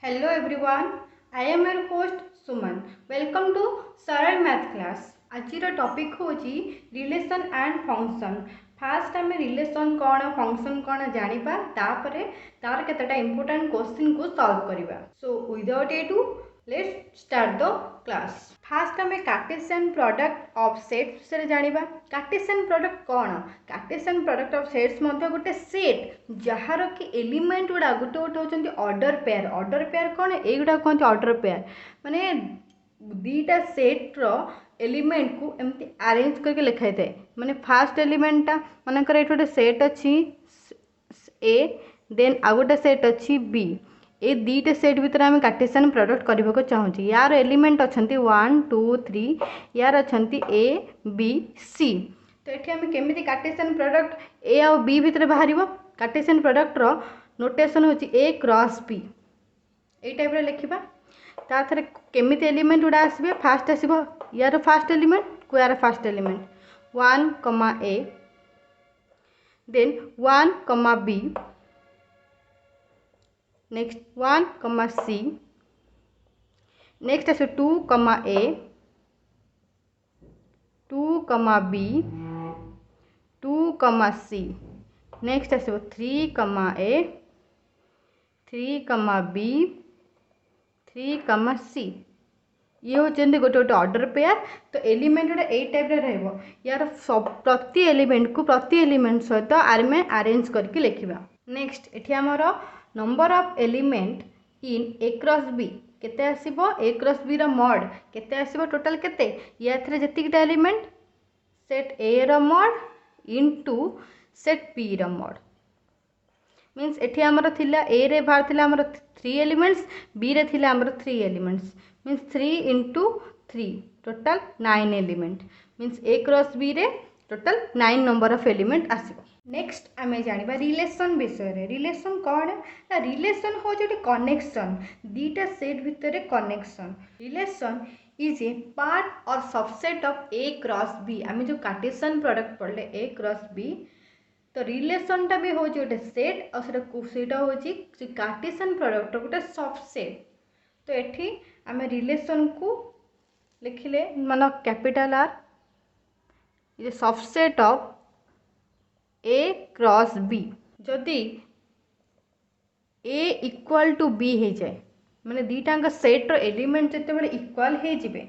Hello everyone, I am your host Suman. Welcome to Saral math class. आज topic होची relation and function. First आम relation कौन function कौन जानिबा तापर तार केतेटा इंपोर्टेंट क्वेश्चन को सॉल्व करिबा। So without ado let's start the class. First आम कार्टेशियन प्रोडक्ट ऑफ सेट्स से जानिबा। कार्टेशियन प्रोडक्ट कौन? कार्टेशियन प्रोडक्ट ऑफ सेट्स मध्ये गोटे सेट जहार कि एलिमेंट गुड़ा गोटे गोटे होचंती ऑर्डर पेयर। ऑर्डर पेयर कौन? ए गुड़ा कहते ऑर्डर पेयर माने दीटा सेट रो एलिमेंट को एमती अरेंज करके लिखाई थाए। माने फास्ट एलिमेंटा मनकर एठ गोटे सेट अच्छी ए देन आ गोटे सेट अच्छी बी। ए दीटे सेट भितर आम कार्टेशियन प्रोडक्ट करने को चाहूँ। यार एलिमेंट अच्छा 1 2 3 यार अच्छा ए बी सी। तो ये आम केमी कार्टेशियन प्रोडक्ट ए आ बी भितर बाहर। कार्टेशियन प्रोडक्ट रो नोटेशन होची ए क्रॉस बी। ये टाइप लिखा ताथरे केमी एलिमेंट गुड़ा आसबे। फास्ट आसब यार फास्ट एलिमेंट को यार fast element 1 A then 1 B next 1 C next us 2 A 2 B 2 C next us 3 A 3 B 3 सी। ये होते गोटे गोटे ऑर्डर पेयर। तो एलिमेंट गुड़ा यही टाइप रहा। यार सब प्रति एलिमेंट को प्रति एलिमेंट सहित आम अरेंज करके लिखा। नेक्स्ट ये आमर number of element in A cross B केते आसीबो। ए क्रॉस बी रो मॉड केते आसीबो टोटल केते या थरे जतिकटा एलिमेंट सेट ए रो मॉड इनटू सेट बी रो मॉड। मीन्स एठी आमर थिला ए रे बाहर थिला आमर 3 एलिमेंट्स बी रे थिला आमर 3 elements means 3 into 3 total 9 element. Means A cross B रे टोटल 9 नंबर ऑफ एलिमेंट आसीबो। नेक्स्ट आम जाना रिलेशन विषय। रिलेशन कौन ना रिलेशन हूँ गोटे कनेक्शन दीटा सेट भितर connection. Relation is a part or subset of A cross B. आम जो कार्टेशियन प्रोडक्ट पढ़ले ए क्रॉस बी तो रिलेशन टा भी हूँ गोटे सेट और हूँ कार्टेशियन प्रोडक्ट गोटे सबसेट। तो ये आम रिलेशन को लिखिले मान capital R is subset of A cross B. जदि ए इक्वल टू बी हो जाए माने दीटा सेट रो एलिमेंट जिते इक्वल हो जिबे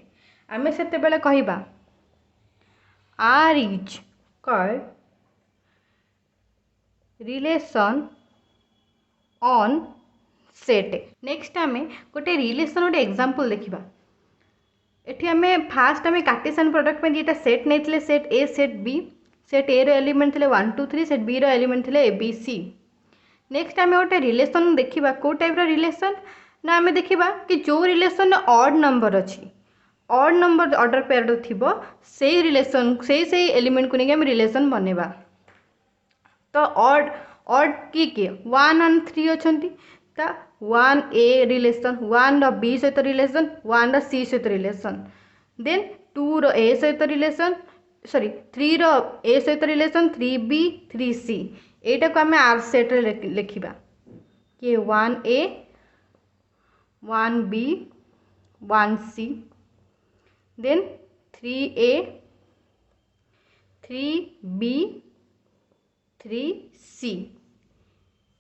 आमे सेते बेले कहिबा R is called relation on set. Next आमे गोटे रिलेशन गोटे एग्जांपल देखिबा। एठी आमे फास्ट आमे कार्टेशियन प्रोडक्ट में दीटा सेट नेतले set A set B. Set A रो एलिमेंट थे 1 2 3 सेट बी रो एलिमेंट थे ए बी सी। नेक्स्ट आम गोटे रिलेशन देखा कौ टाइप रिलेशन ना आम देखा कि जो रिलेशन ऑड नंबर अच्छी ऑड नंबर ऑर्डर पेयर थी से रिलेशन से एलिमेंट को लेकिन रिलेशन बनेबा। तो ऑड ऑड किए 1 और 3 अच्छा 1 ए रिलेशन 1 रो बी सहित रिलेशन 1 रो सी सहित रिलेशन देन 2 रो ए सहित रिलेशन सॉरी 3 रो ए सहित रिलेशन 3 बी 3 सी। एटा को आम आर सेट लिखा कि 1 A 1 B 1 C then 3 A 3 B 3 C.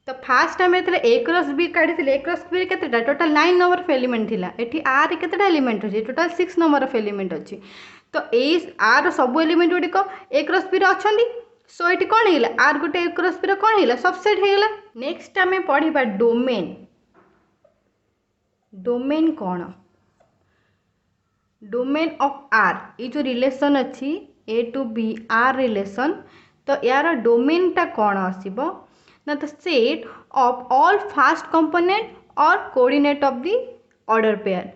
तो फास्ट आम ए क्रॉस बी काढ़ी ए क्रॉस बी केतेटा टोटल 9 नंबर ऑफ एलिमेंट थिला। एठी आर केतेटा एलिमेंट अछि टोटल 6 नंबर ऑफ एलिमेंट अछि। तो ए आर सब एलिमेंट गुड़िक ए क्रॉस बी अच्छा। सो ये कौन है आर गोटे ए क्रॉस बी कौन है सबसेट होगा। नेक्स्ट आम पढ़ा डोमेन। डोमेन कौन? डोमेन ऑफ आर ये जो रिलेशन अच्छी A to B R relation तो यार डोमेन टा कौन आसीबो ना the set of all first component or coordinate of the order pair.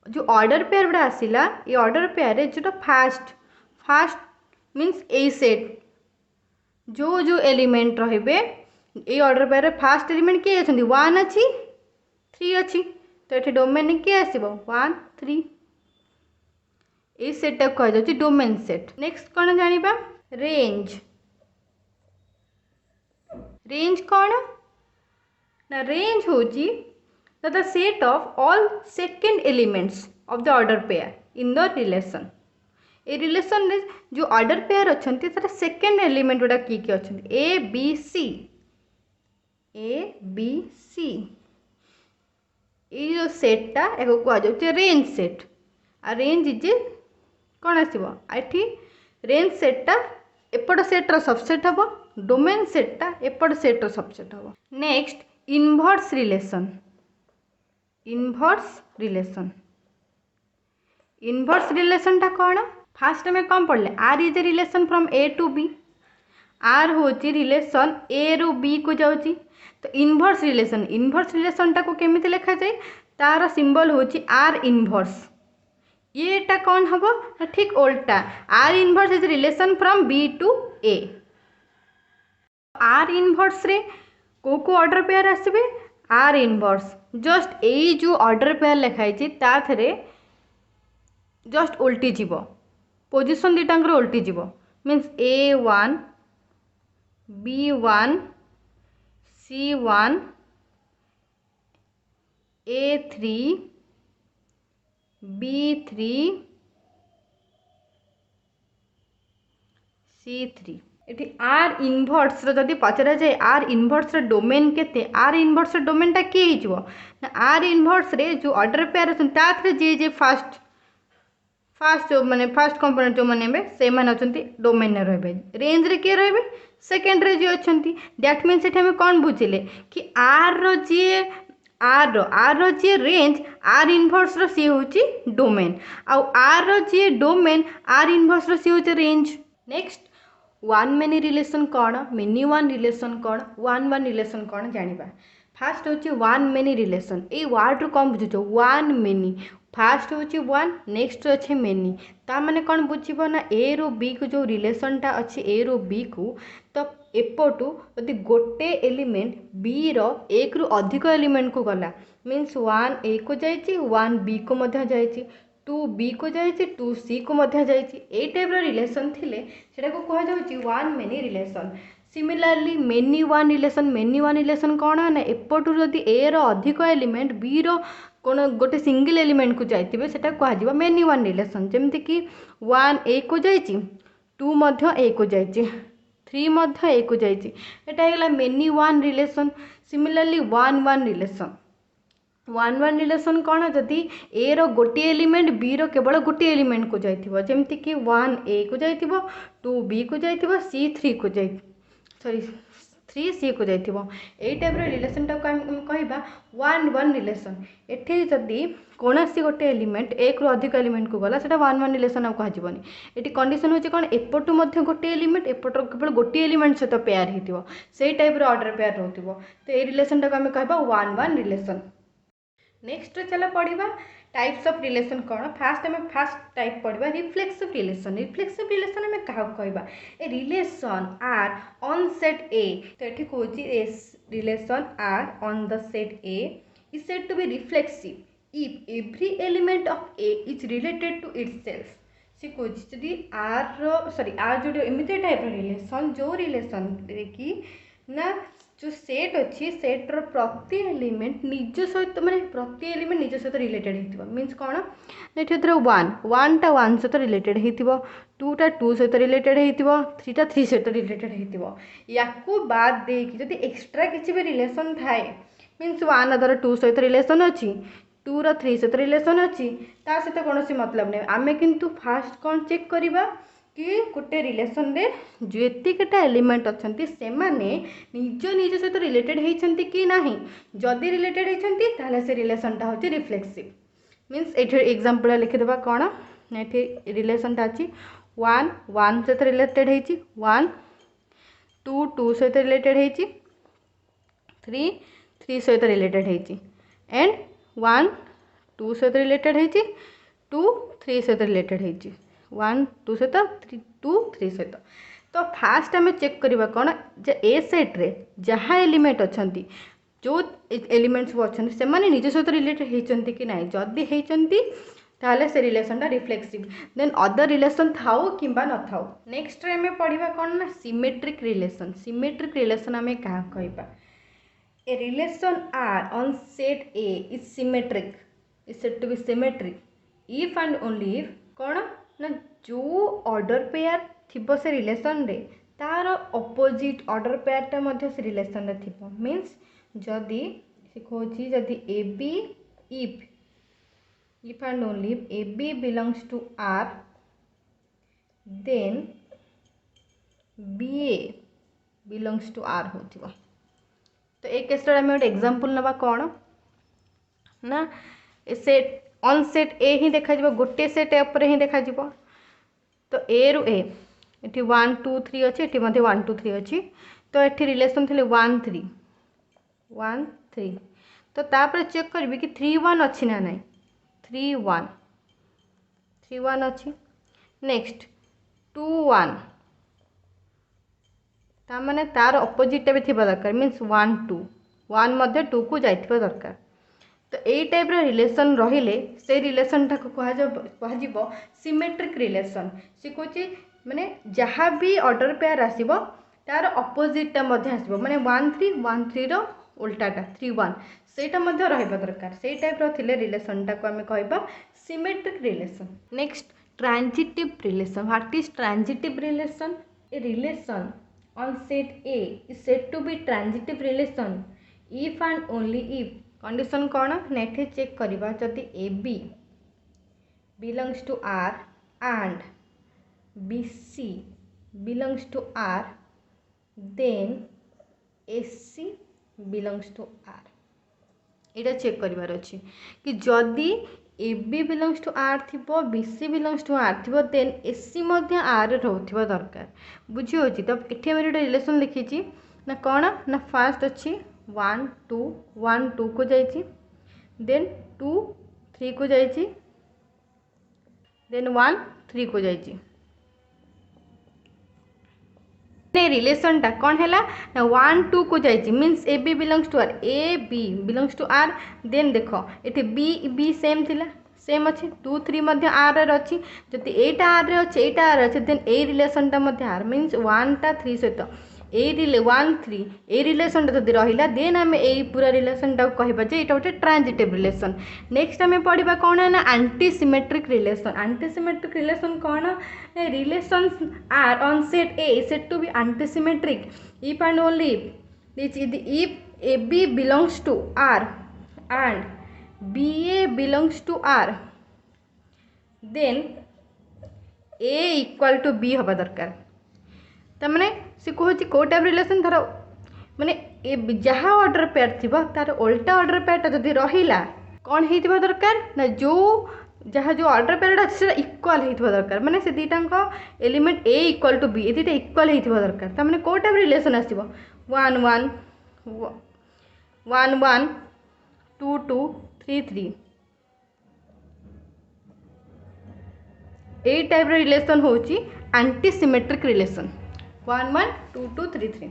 जो ऑर्डर पेयर गुड़ा आसिला ये ऑर्डर पेयर जो first first means A set जो जो एलिमेंट रहिबे ये ऑर्डर पेयर फास्ट एलिमेंट किए अच्छी 1 अच्छी 3 अच्छी। तो ये डोमेन किए आसब 1 3 ये सेट कह जाए डोमेन सेट। नेक्स्ट कौन जानिबा रेंज। रेंज कौन ना रेंज होची the set of all second elements of the order pair in the relation. A relation रे जो ऑर्डर पेयर अच्छा सेकेंड एलिमेंट गुड़ा किए अच्छा ए बी सी ये सेटा एक कहुचे रेंज सेट आ रेंज इज कौन आसो ये रेंज सेटा एपट सेट्र सबसेट हम डोमेन सेटा एपट सेट्र सबसेट हम। नेक्स्ट इनवर्स रिलेशन टा कौन फास्ट में कौन पढ़ले R is a relation from A to B R हूँ रिलेशन ए रु बी को जाऊँगी तो इनवर्स रिलेशन टाको केमिति लिखा जाए तार सिंबल हूँ आर इनवर्स येटा कौन हम ठीक उल्टा R inverse is relation from B to A R inverse रे को ऑर्डर पेयर आसबे आर इनवर्स जस्ट यही जो ऑर्डर पेयर लिखाई ताथे जस्ट उल्टी जीव पोजिशन दुटांकर उल्टी जीव means A1 B1 C1 A3 B3 C3 ये आर इनवर्स जदि पचरा जाए आर इनवर्स डोमेन केते आर इनवर्स डोमेनटा किए हो आर इनवर्स रे जो ऑर्डर पेयर अच्छे जी जे फास्ट जो मैंने फास्ट कंपोनेंट जो मैंने से मैंने अच्छा डोमेन रे रेंज रे किए रे सेकेंड रे जो अच्छा दैट मीन्स ये कौन बुझिले कि आर रो जी रेंज आर इनवर्स रो सी होची डोमेन आर रो जी डोमेन आर इनवर्स रो सी होची range. Next one many relation कौन मेनी वन रिलेशन कौन वन रिलेशन कौन जानिबा फास्ट होची one many relation a word रो कौन बुझुछ वन मेनी फास्ट होची वन नेक्स्ट अच्छे मेनी ता माने कौन बुझिबो ना ए रु बी को जो रिलेशनटा अच्छी ए रु बी को तो एपटू यदि गोटे एलिमेंट बी रो एक रु अधिक एलिमेंट को गला मीन्स वन ए को जाइए वन बी को मध्य जाइए टू बी को जाइए टू सी को मध्य जाइए ए टाइप रिलेशन थिले सेटा को कहा जाउची one many relation. Similarly many one relation कौन ना एपटू जदि ए रो अधिक एलिमेंट बी रो कौन गोटे सिंगल एलिमेंट को जाइए सेटा कह मेनी वन रिलेशन जमती कि वन ए को जाइए टू मध्य ए को जाइए थ्री मध्य ए को जाइए एटा many one relation. Similarly one relation कौन जदि ए रो गोटे एलिमेंट बी रो केवल गोटे एलिमेंट को जाइए जमती कि वन ए को जाइए टू बी को जाइए सी थ्री को जाइए सॉरी थ्री सी को जाइए यही टाइप रिलेशन टाक कह वन रिलेशन एठी जदि कौन सी गोटे एलिमेंट एक रु अधिक एलिमेंट को गला सेटा वन रिलेशन आ कहजनी ये कंडीशन होची कौन एपटू मध्य गोटे एलिमेंट एपटर केवल गोटे एलिमेंट सहित पेयर होती से टाइप ऑर्डर पेयर रोथिबो तो ये रिलेशन टाक आम कहबा वन रिलेशन। नेक्स्ट चलो पढ़ा टाइप्स ऑफ रिलेशन कौन फास्ट आम फास्ट टाइप पढ़ा रिफ्लेक्सिव रिलेशन आम क्या कहबा a relation R on set A तो ये कौन relation R on the set A is said to be reflexive if every element of A is related to itself सी कौन आर जो एमती टाइप रिलेशन जो रिलेशन कि ना जो सेट अच्छी सेट्र प्रति एलिमेंट निज सहित माने प्रति एलिमेंट निज सहित रिलेटेड हो मीन्स कौन ये वन टा वन सहित रिलेटेड हो टू टा टू सहित रिलेटेड हो थ्री टा थ्री सहित रिलेटेड हो या बाद देकी एक्सट्रा किसी भी रिलेशन थाए मीन्स वन धर टू सहित रिलेशन अच्छी टू रो थ्री सहित रिलेशन अच्छी ता सहित कौन मतलब नहीं आम किंतु फास्ट कौन चेक करवा कि गोटे रिलेशन रे जेतिकटा एलिमेंट अच्छे से निज सहित रिलेटेड होती कि नहीं जदि रिलेटेड होती ताहले से रिलेशनटा होची रिफ्लेक्सिव मीन्स ये एग्जांपल लिखिदेबा कौन ये रिलेशनटा अच्छी वन वन सहित रिलेटेड होती वन टू टू सहित रिलेटेड होती थ्री थ्री सहित रिलेटेड होती एंड वन टू सहित रिलेटेड होती टू थ्री सहित रिलेटेड होती वन टू सहित थ्री टू थ्री सहित तो फास्ट आम चेक करवा कौन जे ए सेट रे जहाँ एलिमेंट अच्छा जो एलिमेंट्स अच्छा से निज सहित रिलेटेड होती कि ना जदि होती ताहले से रिलेशनटा रिफ्लेक्सिव देन अदर रिलेशन थाउ कि न थाउ। नेक्स्ट आम पढ़ा कौन ना सिमेट्रिक रिलेशन आम क्या कहवा A relation R on set A is symmetric, is said to be symmetric if and only if कौन ना जो ऑर्डर पेयर थिबो से रिलेशन रे तार ऑपोजिट ऑर्डर पेयर टा मध्य से रिलेशन रे थिबो मींस जदी से कहूची जदी AB if and only if AB belongs to R then BA belongs to R होथिबो। तो एक केस रे हम एग्जांपल नबा कौन ना सेट ऑन सेट ए ही देखा जिवो गोटे सेट ऊपर ही देखा जिवो। तो ए रु ए एठी 1 2 3 अछि एठी मध्ये 1 2 3 अछि तो एठी रिलेशन थिले 1 3 1 3 तो तापर चेक करबी कि 3 1 अछि ना नाही 3 1 अछि। नेक्स्ट 2 1 ता माने तार ऑपोजिट भी थिबा दरकार मींस 1 2 1 मध्ये 2 को जाइथिबा दरकार। तो यही टाइप रिलेशन रहिले से रिलेशन टा कह सिमेट्रिक रिलेशन सी कहूँ माने जहाँ भी ऑर्डर पेयर आसीबो तार ऑपोजिट टा मध्ये आसीबो माने 1 3 1 3 रो उल्टाटा 3 1 सेटा मध्ये रहइबा दरकार से टाइप रो थिले रिलेशन टा को हमें कहबा symmetric relation. Next transitive relation. What is transitive relation? A relation on set A is said to be transitive relation if and only if condition कौन नेठे चेक करिबा जदि AB belongs to R and BC belongs to R then AC belongs to R। Etah check करिवार अछि कि जदि AB belongs to R थिबो BC belongs to R थिबो then AC मध्ये R रहउथिबा दरकार बुझी होची। तो एठी हम रिलेशन लिखी छी ना कौन ना फास्ट अछि 1 2 1 2 को जाइछि देन 2 3 को जाइछि देन 1 3 को जाइछि। ने रिलेशन टा कौन हैला ना 1 2 को जाइछि means AB belongs to R AB belongs to R then देखो एठी B सेम थिला सेम अछि 2 3 मध्ये R रे अछि जति एटा R रे अछि एटा R अछि देन ए रिलेशन टा मध्ये R मींस 1 टा 3 सहित ए 1 3 ए रिलेशन टा जति रहिला देन हम ए पूरा रिलेशन टा कहबा जे एटा होटे ट्रांजिटिव रिलेशन। नेक्स्ट हमें पढ़िबा कौन है ना anti symmetric relation. Anti symmetric relation कौन relations R on set A is said to be anti symmetric if and only if AB belongs to R and BA belongs to R then A equal to B हवा दरकार। तमने से कहूँ कौ type relation धर माने जहाँ order pair थी तार उल्टा ऑर्डर पेयर जदि रहिला कौन हो दरकार ना जो जहाँ जो ऑर्डर पेयर अच्छे इक्वाल हो दरकार माने से दीटा element A equal to B A दीटा इक्वाल हो दरकार तमने कौ टाइप रिलेशन आसो 1 1 1 1 2 2 3 3 ए टाइप रिलेशन होची एंटी सिमेट्रिक रिलेशन 1 1 2 2 3 3।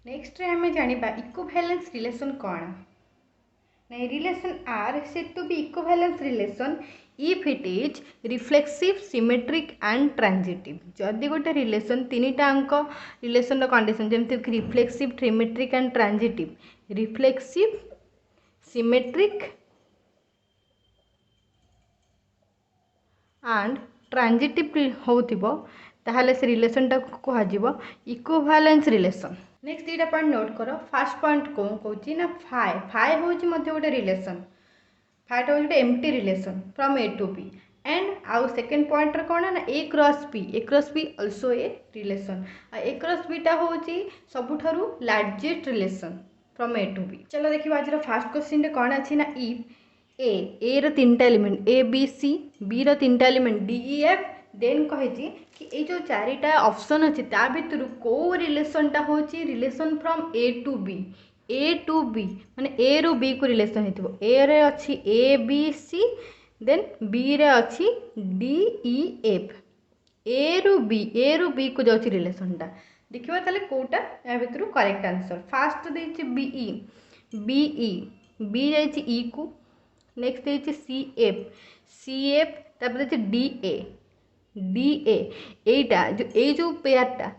नेक्स्ट रे हमें जानिबा इक्विवेलेंस रिलेशन कौन ना relation R said to be equivalence relation if it is reflexive symmetric and transitive. जदि गोटे रिलेशन तीनटा अंक रिलेशन कंडीशन जमती reflexive symmetric and transitive reflexive symmetric and transitive होतिबो ताहले से रिलेशन टा कह इक्विवेलेंस रिलेशन। नेक्स्ट एटा पॉइंट नोट करो फर्स्ट पॉइंट कौन कहूँ ना फाइ फाइ हूँ गोटे रिलेशन फाइट हूँ गोटे empty relation from A to B and आउ सेकेंड पॉइंट कौन ना A cross B also a relation A cross B टा हूँ सबुठारु largest relation from A to B. चलो देखिए आज फास्ट क्वेश्चन कौन अच्छी ना इफ ए रो तीनटा element A B C B रो तीनटा element D E F then कहे कि ये जो चारिटा ऑप्शन अच्छी ता भितर को रिलेशनटा हूँ relation from A to B माने ए रु बी को रिलेशन हो ए रे अच्छी A B C then B रे अच्छी डी ई एफ ए रु बी को जाऊँ रिलेशनटा देखिए ताले कोटा या भितर करेक्ट आंसर फास्ट देछि बी जाइछि ई को नेक्स्ट देछि सी एफ तापर देछि डी ए एटा जो ए जो पेयरटा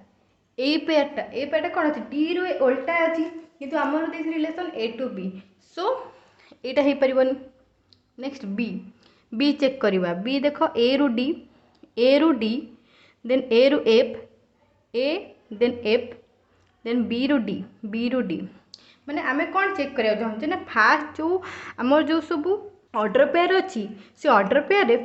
ए पेयरटा कौन अच्छी डी रू ओल्टा अच्छी किंतु आमर दे relation A to B so यहाँ हो पारनि। नेक्स्ट बी चेक करवा बी देख ए रु डी देन ए रु F A then F then B रु डी माने आमे कौन चेक करिया चाहूँ ना फास्ट जो आमर जो सब ऑर्डर पेयर अच्छी से ऑर्डर पेयर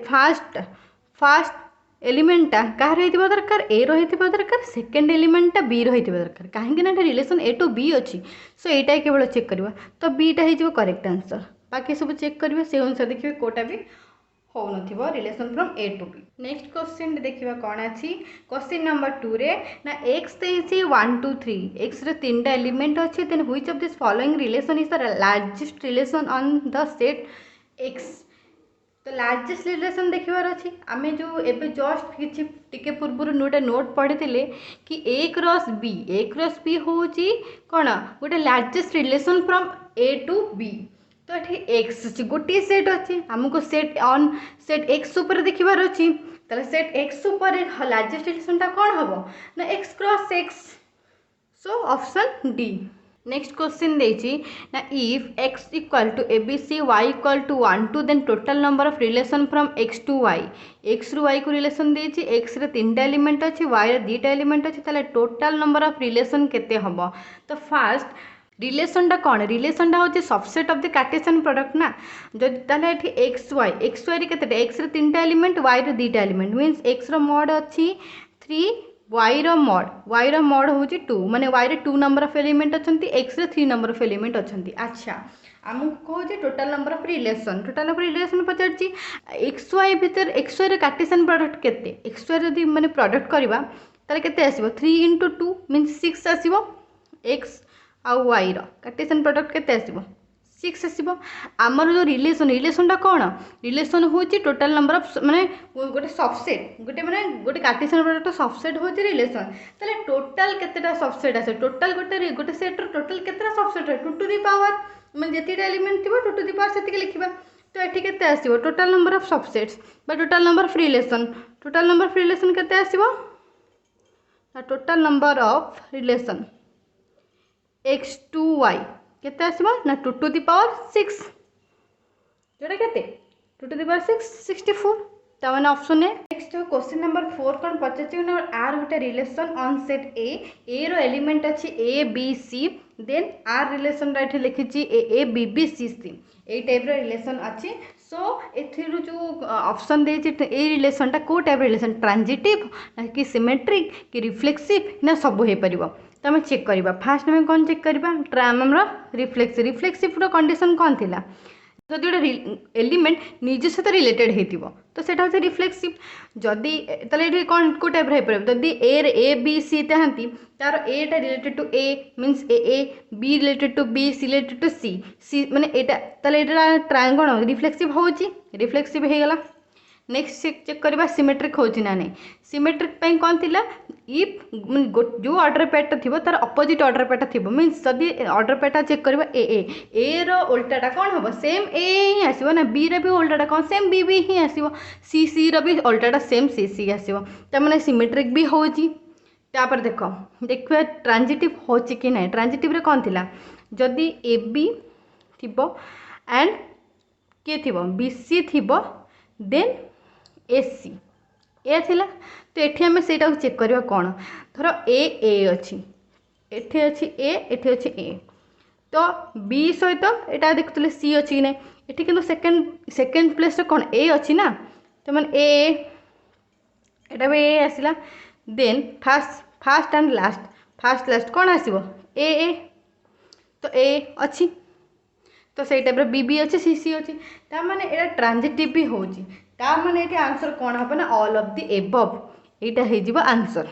फास्ट एलिमेंटा कहार हो दरकार ए रही दरकार सेकेंड एलिमेंटा बी रही दरकार कहीं रिलेसन ए टू बी अच्छी सो यहाँ केवल चेक करवा तो बीटा हो करेक्ट आंसर बाकी सब चेक करेंगे से अनुसार देखिए कोटा भी हो न relation from A to B. Next question देखिए कौन अच्छी क्वेश्चन नंबर 2 रे ना एक्स देसी 1 2 3 एक्स रे 3टा एलिमेंट अच्छे then which of this following relation is the largest relation on the set X. तो लार्जेस्ट रिलेशन देखिबार अच्छी आमे जो एबे जस्ट किछि टिके पूर्व नोटा नोट पढ़ी कि ए क्रॉस बी होची कौन गोटे largest relation from A to B. तो ये एक्स अच्छी गोटे सेट अच्छी आमको सेट ऑन सेट एक्स उपर देखिबार अच्छी ताले सेट एक्स उपर लार्जेस्ट रिलेशनटा कौन हम ना X cross X so option D. Next question देछि ना if X equal to A B C Y equal to 1 2 then total number of relation from X to Y X रु Y को relation देछि X रे 3टा element अच्छी Y रे 2टा element अच्छी ताले टोटल नंबर ऑफ रिलेशन केते हम। तो फास्ट रिलेशनटा कौन रिलेशनटा हूँ subset of the Cartesian product ना जो ताले एठी एक्स वाई केते एक्स रे 3टा एलिमेंट वाई रे 2टा एलिमेंट मीन्स एक्स रो मॉड अच्छी 3 वाई रो मॉड हूँ 2 माने वाई रे 2 नंबर ऑफ एलिमेंट अच्छंती एक्स रे 3 नंबर ऑफ एलिमेंट अच्छंती। अच्छा आमको कहूँ टोटाल नंबर ऑफ रिलेशन पचारछि एक्स वाई भितर एक्स वाई रे कार्टेशियन प्रोडक्ट केते एक्स वाई जदि माने प्रोडक्ट करबा ताले केते आसीबो 3 into 2 मीन्स 6 आसीबो एक्स आउ वाई कार्टेशियन प्रोडक्ट केते आसीबो 6 आसीबो। आमर जो रिलेशनटा कौन रिलेशन हूँ टोटाल नंबर ऑफ माने गोटे सबसेट गोटे माने गोटे कार्टेशियन प्रोडक्ट सबसेट हूँ रिलेशन ताले टोटाल केतेटा सबसेट आसे टोटाल गोटे सेट रो टोटाल केतेटा सबसेट है 2 to the power माने जतिटा एलिमेंट थिबो 2 to the power सेतिके लिखिबा। तो एठी केते आसीबो टोटाल नंबर ऑफ सबसेट्स बा टोटाल नंबर ऑफ रिलेशन केते आसीबो total number of relation X to Y केते आसीबो ना 2 to the power 6 जोटा केते 2 to the power 6 64 ता माने ऑप्शन है। नेक्स्ट क्वेश्चन नंबर 4 कोन पचाछि ना आर गोटे रिलेशन ऑन सेट ए रो एलिमेंट अछि A B C then R relation right लिखिछि A B B C C A type रो रिलेशन अछि सो एथिरु जो ऑप्शन देछि ए रिलेशनटा को टाइप रिलेशन ट्रांजिटिव ना कि सिमेट्रिक कि रिफ्लेक्सिव ना सब हे परिबो। तो आम चेक करवा फास्ट आम कौन चेक करवा रिफ्लेक्सिव कंडीशन कौन थिला जदि गोटे एलिमेंट निज सहित रिलेटेड होती तो सेटा हूँ रिफ्लेक्सिव जदि ताले कौन को टाइप हो जदि ए बी सी चाहती तार ए टा related to A means A B related to B C related to C माने एटा ताले एटा कौन रिफ्लेक्सिव होची रिफ्लेक्सिव हो गला। नेक्स्ट चेक करवा सिमेट्रिक होची ना नहीं सिमेट्रिक कौन थिला इफ जो ऑर्डर पेटा थी तार अपोजिट ऑर्डर पेटा थी मीन्स जदि ऑर्डर पेटा चेक करवा ए रो उल्टाटा कौन हम सेम ए ही आसो ना बी रो भी उल्टाटा कौन सेम बी बी ही आसो सी रो भी उल्टाटा सेम सी आसो तमें सिमेट्रिक भी होची। तापर देखिए ट्रांजिटिव होची कि ना ट्रांजिटिव रे कौन थिला जदि ए बी थिबो एंड के थिबो बी सी थिबो देन ए सी ए थिला तो एठी हमें सेटा चेक करवा कौन धर ए अच्छी एठी अच्छी एठी अच्छी ए तो बी सहित एटा देखुले सी अच्छी कि ना एठी किंतु सेकेंड प्लेस रे कौन ए अच्छी ना तो माने एटा भी ए आसिला देन फास्ट एंड लास्ट कौन आसीबो ए तो ए अच्छी तो से टाइप बी बी अच्छे सी अच्छी ता माने एटा ट्रांजिटिव भी होची ता माने एटी आंसर कौन हम ना ऑल ऑफ द एबव एटा हे जिवो आंसर।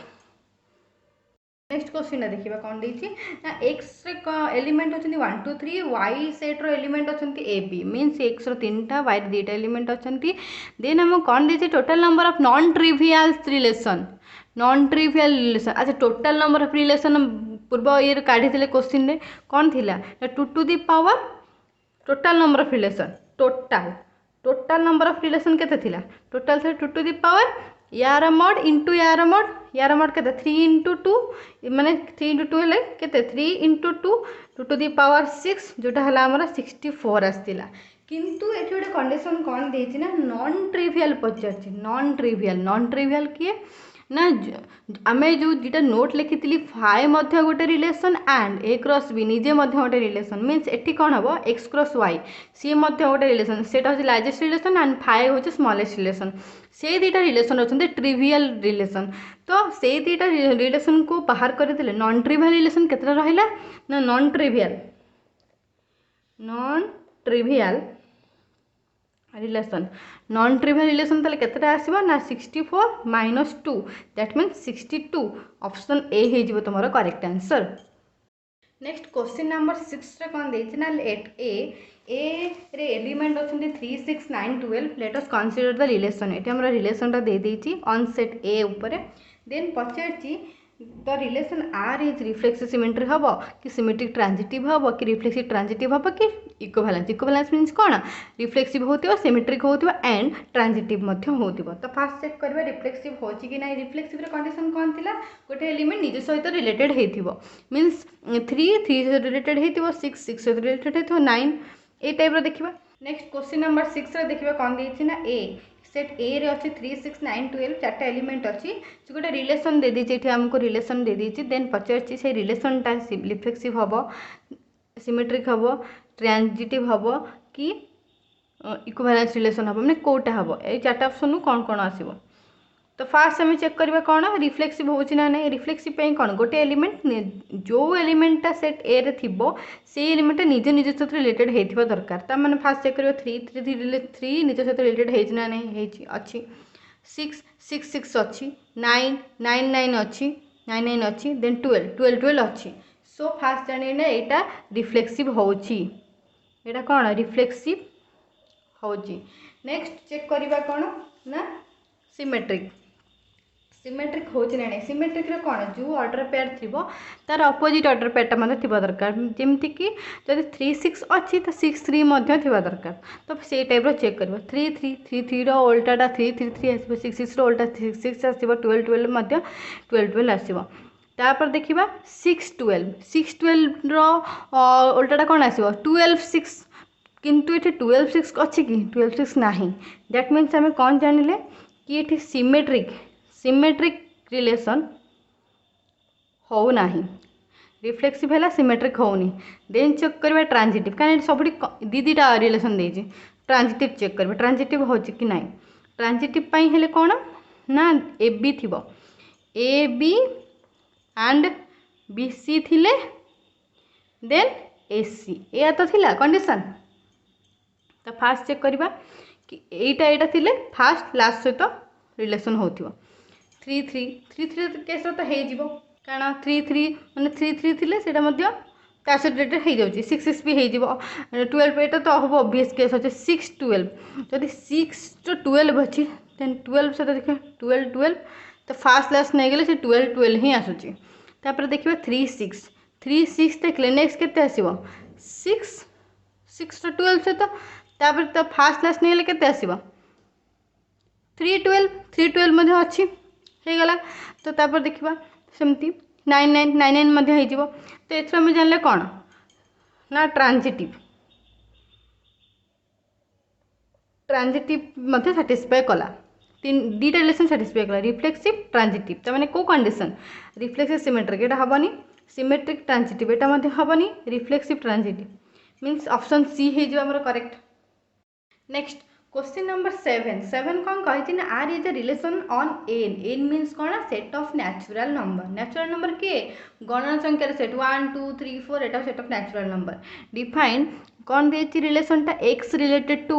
नेक्स्ट क्वेश्चन देखिबा कौन देछि ना एक्स रे एलिमेंट होचंती 1 2 3 वाई सेट रो एलिमेंट होचंती ए बी मींस एक्स रो 3टा वाई रो 2टा एलिमेंट होचंती देन हम कौन देछि total number of non trivial relation अच्छा टोटल नंबर ऑफ रिलेशन पूर्व ये काढ़ी थिले क्वेश्चन रे कौन थिला 2 to the power total number of relation total number of relation केते थिला टोटल से 2 to the power यार मड इंटू यार मड के 3 इंटू 2 माने 3 इंटू 2 है के 3 into 2 two to the power 6 जोटा है आमर 64 आसला किंतु ये गोटे कंडीशन कौन देती ना नॉन ट्रिवियल पचार नॉन ट्रिवियल किए ना आम जो दुटा नोट लिखी फाइ गोटे relation and A cross B निजे गोटे रिलेसन मीन्स एटी कौन हम एक्स क्रॉस वाई सी गोटे रिलेसन सेटा हूँ लार्जेस्ट रिलेसन एंड फाइ हूँ स्मॉलेस्ट रिलेसन से दुटा रिलेसन अच्छा ट्रिवियल रिलेसन तो से दुटा रिलेसन को बाहर करदे नॉन ट्रिवियल रिलेसन केतटा रहिला ना non trivial relation non trivial relation ताले केतटा आसीबो ना 64 minus 2 that means 62 option A हे जिवो तमरो correct answer. Next question number 6 रे कोन देछि ना लेट ए रे एलिमेंट अछंती 3 6 9 12 let us consider the relation एठी हमरा रिलेशन ता दे देछि ऑन सेट ए ऊपर देन पचारछि the relation R is reflexive symmetry हम कि सिमेट्रिक ट्रांजिटिव हम कि रिफ्लेक्सिव ट्रांजिटिव हम कि इक्विवेलेंस मीन्स कौन रिफ्लेक्सिव होतिबो सिमेट्रिक होतिबो एंड ट्रांजिटिव मध्य होतिबो तो फास्ट चेक करबा रिफ्लेक्सिव होची कि नाही रिफ्लेक्सिव रे कंडीशन कौन थिला गोटे एलिमेंट निज सहित रिलेटेड हेतिबो मीन्स 3 से रिलेटेड हेतिबो 6 से रिलेटेड हेतिबो 9 ए टाइप रो देखिबा। नेक्स्ट क्वेश्चन नंबर 6 रे देखिबा कौन देछि ना ए सेट ए रे अच्छी 3 6 9 12 चार्टा एलिमेंट अच्छी जो गोटे रिलेसन दे दीजिए ये आमको रिलेसन दे दीजिए देन पचार से रिलेसनटा रिफ्लेक्सिव हम सिमेट्रिक हम ट्रांजिटिव हम कि इक्विवेलेंस रिलेसन हम मैंने कोटा हम ये चार्टा ऑप्शन कौन कौन आसो तो फास्ट आम चेक करवा कौन रिफ्लेक्सिव हो ना नहीं रिफ्लेक्सिव कौन गोटे एलिमेंट जो एलिमेंटा सेट ए रे थिबो से एलिमेंट निज निज सहित रिलेटेड होइथिबा दरकार ता माने फास्ट चेक करवा 3 निज सहित रिलेटेड हेछि ना नहीं हेछि अच्छी 6 6 6 अच्छी 9 9 9 अच्छी 9 9 अच्छी देन 12 12 12 अच्छी सो फास्ट जानि ना एटा रिफ्लेक्सिव होछि एटा कौन रिफ्लेक्सिव होछि। नेक्स्ट चेक करवा कौन ना सिमेट्रिक सिमेट्रिक हो ना सिमेट्रिक रे कौन जो ऑर्डर पेयर थी तार अपोजिट ऑर्डर पेयरटा थी दरकार जमती कि जब 3 6 अच्छी तो 6 3 थी दरकार तो से टाइप चेक कर 3 3 3 3 ओल्टाटा 3 3 3 आसो 6 6 ओल्टा 6 6 आसो 12 12 12 12 आसो तापर देखा 6 12 6 12 ओल्टाटा कौन आसो 12 6 किंतु ये 12 6 अच्छी कि 12 6 ना दैट मीन्स आम कौन जानिले कि ये सिमेट्रिक रिलेसन हो नहीं रिफ्लेक्सिव है सिमेट्रिक होनी देन चेक करवा ट्रांजिटिव कहीं सब दीटा रिलेसन देजी ट्रांजिटिव चेक करवा ट्रांजिटिव हो कि ना ट्रांजिटिव हेले कौन ना ए बी थी A B and B C थिले देन ए सी या तो थिला कंडीशन तो फास्ट चेक करवा कि एटा थिले फास्ट लास्ट सहित रिलेसन होथिबो 3 3 3 3 केस तो हे जिवो कारण 3 3 माने 3 3 थिले सेटा मध्य कैसेटेड हे जाउची 6 6 भी हे जिवो 12 एटा तो हबो ऑब्वियस केस होचे 6 12 जदि 6 to 12 अछि देन 12 से देखे 12 12 तो फास्ट लास्ट नै गेले से 12 12 ही आसुची तापर देखिबा 3 6 3 6 देखले नेक्स्ट केते आसीबो 6 6 to 12 से तो तापर तो फास्ट लास्ट नै गेले केते आसीबो 3 12 3 12 मध्य अच्छी हो गला तो तापर देखिबा सेमती 9 9 9 9 मध्य हो जिवो तो एथरा में जानले कौन ना ट्रांजिटिव मध्य सैटिस्फाई कला दीटा रिलेसन सैटिस्फाई कला रिफ्लेक्सिव ट्रांजिटिव तो माने को कंडीशन रिफ्लेक्सिव सिमेट्रिक एटा हबनी सिमेट्रिक ट्रांजिटिव एटा मध्य हबनी reflexive transitive means option C हे जो हमर करेक्ट। नेक्स्ट क्वेश्चन नंबर 7 कौन कही R is a relation on N means कौन सेट ऑफ नेचुरल नंबर के गणना संख्यार सेट 1 2 3 4 एटा set of natural number define कौन देछि रिलेशनटा x रिलेटेड टू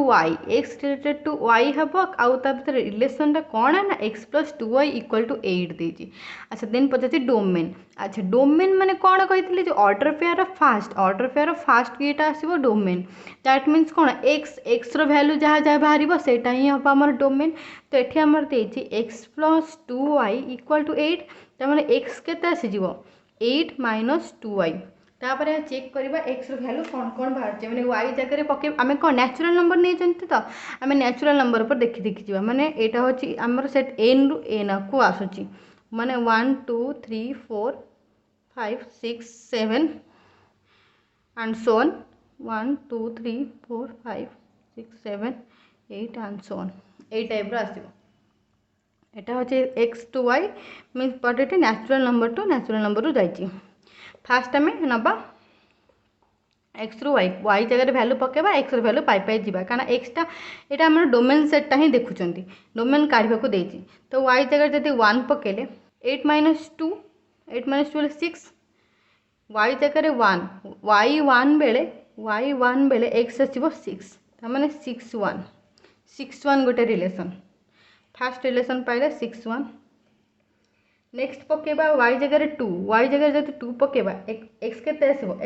y हम आउ ता भीतर रिलेशनटा कौन है ना x + 2y = 8 देछि। अच्छा देन पचाछि डोमेन अच्छा डोमेन माने कौन कही जो ऑर्डर पेयर ऑफ फास्ट ये आसो डोमेन दैट मीन्स कौन x रो वैल्यू जहाँ जहाँ बाहर से ही हम आम डोमेन तो ये आमर देछि x + 2y = 8 तमाने x केते आसीजिवो 8 - 2y तापर चेक करवा एक्स रैल्यू कौन कौन बाहर मैंने वाई जगह पके आम कौन न्याचुराल नंबर नहीं तो आम न्याचुराल नंबर पर देखी देखी जावा माने एटा होची आमर सेट एन रु एन को आसुची माने 1 2 3 4 5 6 7 and so on 1 2 3 4 5 6 7 8 and so on A type आसीबो एटा होची X to Y means but ये natural number to natural number रु जाइए फास्ट आम नवा एक्स रु वाई वाई जगह वैल्यू पकेबा एक्स वैल्यू पाई पाई जावा कारण एक्सटा यहाँ आम डोमेन सेटा ही देखुं डोमेन काढ़ा को देती तो वाई जगह जब 1 पकेले 8 माइनस 2 6 वाई जगह 1 वाई 1 बेले एक्स आसो 6 तार 6 1 गोटे रिलेसन फास्ट रिलेसन पाइले 6 1 नेक्स्ट पकेबा वाई जगह 2 वाई जगह जब 2 पकेबा एक्स के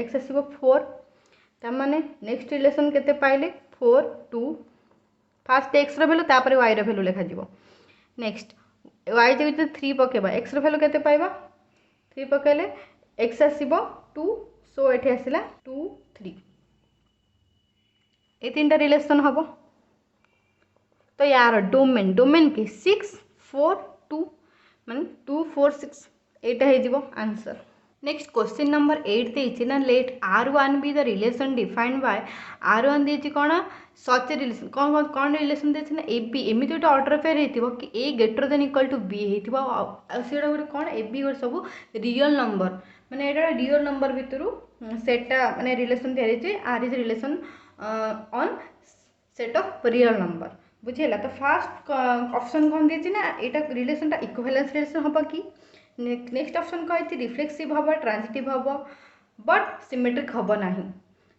एक्स आसो 4 तार नेक्स्ट रिलेसन के पाइले 4 2 फास्ट एक्स रैल्यू तापर वाई रैल्यू लिखा नेक्स्ट वाई जगह जब 3 पकेबा एक्स रैल्यू के पाइबा 3 पकेले एक्स आसो 2 सो ये आसला 2 3 ये 3टा रिलेसन हम तो यार डोमेन डोमेन के 6 4 2 मान 2 4 6 यहाँ हो आंसर नेक्स्ट क्वेश्चन नंबर 8 देती ना let R1 be the relation defined by R1 देती कौन सच रिलेशन कौन कौन कौन रिलेशन देती ना ए बी एमती गोटे ऑर्डर पेयर हो कि A greater than equal to B होगा गोटे कौन ए बी गोटे सब रियल नंबर माने एटा रियल नंबर भितर सेटा माने रिलेशन दिया R is relation on set of real number बुझेगा तो फास्ट ऑप्शन कौन देती ना यहाँ रिलेशनटा इक्विवेलेंस रिलेशन हम कि नेक्स्ट ऑप्शन कही रिफ्लेक्सिव हम ट्रांजिटिव हम बट सिमेट्रिक हम ना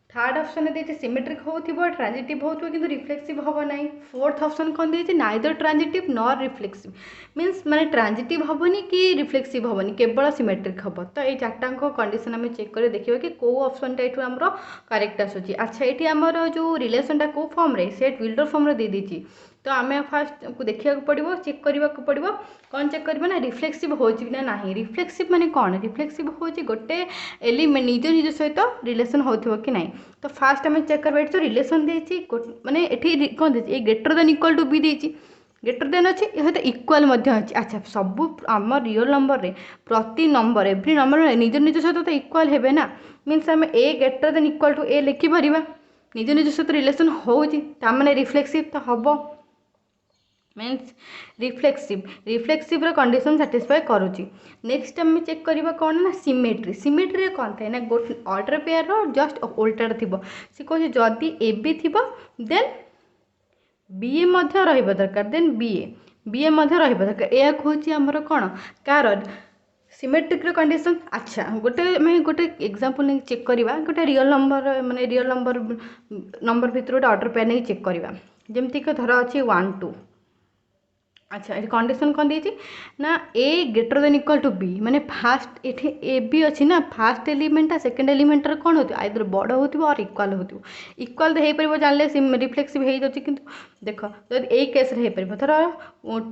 थर्ड ऑप्शन देती सिमेट्रिक हो ट्रांजिटिव हो कि रिफ्लेक्सिव हम ना फोर्थ ऑप्शन कौन देती neither transitive nor reflexive means माने ट्रांजिटिव हेनी कि रिफ्लेक्सिव हेनी केवल सिमेट्रिक हम तो ये चार्टाक कंडीशन आम चेक कर देखा कि कौ ऑप्शनटा ये आमर करेक्ट आसूँ अच्छा ये आमर जो रिलेशनटा कौ फॉर्म रे सेट बिल्डर फॉर्म रे दे देती तो आम फास्ट देखा पड़ो चेक करने पड़ो कौन चेक करवा ना रिफ्लेक्सिव हो ना रिफ्लेक्सिव माने कौन रिफ्लेक्सिव हो गोटे एलिमेंट निज निज सहित रिलेसन हो कि ना तो फास्ट आम चेक करवा तो रिलेसन देती माने ये कौन देती greater than equal to B देती ग्रेटर देन अच्छे ये तो इक्वाल अच्छे अच्छा सब आम रियल नंबर रे प्रति नंबर एव्री नंबर निज निज सहित तो इक्वाल हेबे ना मीन्स आम A greater than equal to A लिखिपर निज निज सहित रिलेसन होने रिफ्लेक्सिव तो हम मीन्स रिफ्लेक्सिव कंडीशन साटिस्फाई करुच्ची नेक्स्ट आम चेक करवा कौन ना सिमेट्री सिमेट्री कौन थाए ना गोटे ऑर्डर पेयर जस्ट उल्टा थी सी कहे जदि ए बी थी देन बीए दरकार देन बीए दरकार यह हूँ आमर कौन कार सिमेट्रिक कंडीशन अच्छा गोटे एग्जांपल नहीं चेक करवा गोटे रियल नंबर माने रियल नंबर भितर गोटे ऑर्डर पेयर नहीं चेक करवा जमती धर अच्छी 1 2 अच्छा ये कंडीशन कौन देती ना A greater than equal to B माने फास्ट ये ए बी अच्छी ना फास्ट एलिमेंटा सेकेंड एलिमेंट कौन होती आइदर बड़ हो और इक्वाल हो इक्वाल तो हो पार जानले रिफ्लेक्सिव हो जाए कि देख जब यही केस हो पार धर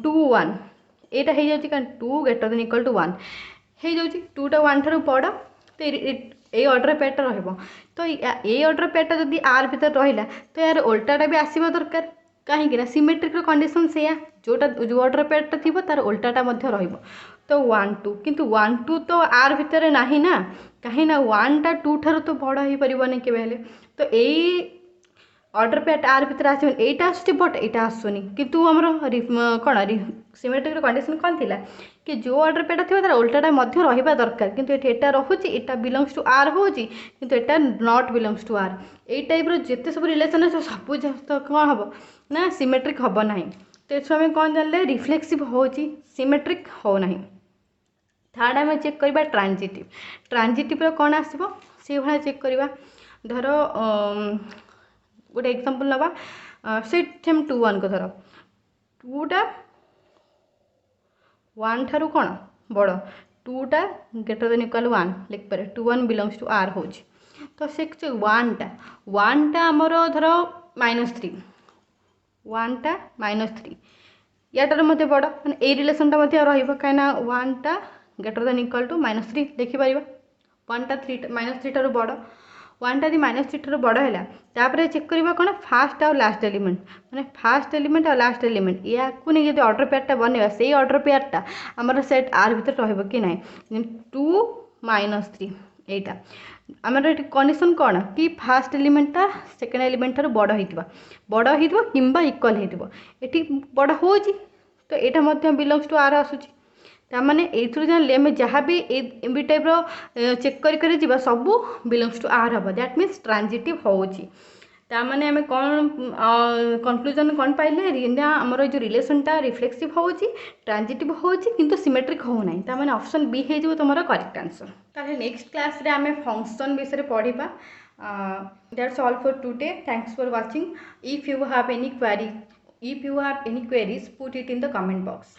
2 1 यहाँ हो जाए 2 ग्रेटर देन इक्वल टू 1 हो जाए 2टा 1 ठार बड़ तो ये ऑर्डर पेयरटा तो ये ऑर्डर पेयरटा जब आर भीतर रहा तो यार उल्टाटा भी आसवा दरकार कहीं सिमेट्रिक कंडीशन से जोटा जो ऑर्डर पेयरटा थी तार उल्टाटा तो 1 2 किंतु 1 2 तो आर भितर ना ना कहीं 1 टा 2 ठार तो बड़ हो पारे के तो यही ऑर्डर पेयर आर भीतर आसटा आसूँ बट यहाँ आसुनी कितु आमर कौन सिमेट्रिक कंडीशन कौन थी कि जो ऑर्डर पेयरटा थी तार उल्टाटा रहा दरकार किंतु एटा रोचे यहाँ बिलंग्स टू आर हो किंतु एटा नॉट बिलंग्स टू आर ये टाइप जिते सब रिलेसन सब तो कौन हम ना सिमेट्रिक हम ना तो ये आम कौन जानले रिफ्लेक्सिव हो सिमेट्रिक हो ना थर्ड आम चेक करवा ट्रांजिटिव कौन आसो से भाया चेक करवा धर गोटे एग्जांपल नवा से 2 1 को धर 2टा 1 ठारू कौन बड़ 2टा ग्रेटर देन इक्वल 1 लिख पारे 2 1 बिलंग्स टू आर हो तो से 1टा आमर धर -3 1टा -3 याटार मध्य बड़ मैंने ये रिलेसनटा कहीं 1टा ग्रेटर देन इक्वल टू -3 लिखिपर ୱାନ୍ଟା -3 ଠାରୁ ବଡ଼, ୱାନ୍ଟା ଯଦି -3 ଠାରୁ ବଡ଼ ହେଲା ତାପରେ ଚେକ୍ କରିବା କ'ଣ ଫାଷ୍ଟ ଆଉ ଲାଷ୍ଟ ଏଲିମେଣ୍ଟ, ମାନେ ଫାଷ୍ଟ ଏଲିମେଣ୍ଟ ଆଉ ଲାଷ୍ଟ ଏଲିମେଣ୍ଟ ୟାକୁ ନେଇ ଯଦି ଅର୍ଡ଼ର ପେୟାରଟା ବନେଇବା ସେଇ ଅର୍ଡ଼ର ପେୟାରଟା ଆମର ସେଟ୍ ଆର୍ ଭିତରେ ରହିବ କି ନାହିଁ। 2 - 3 এইটা ଆମର ଏଠି କଣ୍ଡିସନ୍ କ'ଣ କି ଫାଷ୍ଟ ଏଲିମେଣ୍ଟଟା ସେକେଣ୍ଡ ଏଲିମେଣ୍ଟ ଠାରୁ ବଡ଼ ହେଇଥିବ କିମ୍ବା ଇକ୍ୱାଲ୍ ହେଇଥିବ। ଏଠି ବଡ଼ ହେଉଛି ତ ଏଇଟା ମଧ୍ୟ ବିଲଙ୍ଗସ୍ ଟୁ ଆର୍ ଆସୁଛି। ତାମାନେ ଏଇଥିରୁ ଜାଣିଲେ ଆମେ ଯାହା ବି ଏଇ ଟାଇପ୍ର ଚେକ୍ କରି ଯିବା ସବୁ ବିଲଙ୍ଗସ୍ ଟୁ ଆର୍ ହେବ। ଦ୍ୟାଟ୍ ମିନ୍ସ ଟ୍ରାନ୍ଜିଟିଭ୍ ହେଉଛି। ତାମାନେ ଆମେ କ'ଣ କନକ୍ଲୁଜନ୍ କ'ଣ ପାଇଲେ ନା ଆମର ଏଇ ଯେଉଁ ରିଲେସନ୍ଟା ରିଫ୍ଲେକ୍ସିଭ୍ ହେଉଛି, ଟ୍ରାନ୍ଜିଟିଭ୍ ହେଉଛି କିନ୍ତୁ ସିମେଟ୍ରିକ୍ ହେଉନାହିଁ। ତାମାନେ ଅପସନ୍ ବି ହେଇଯିବ ତୁମର କରେକ୍ଟ ଆନ୍ସର୍। ତାହେଲେ ନେକ୍ସଟ କ୍ଲାସ୍ରେ ଆମେ ଫଙ୍କସନ୍ ବିଷୟରେ ପଢ଼ିବା। That's all for today. Thanks for watching. If you have any queries, put it in the comment box.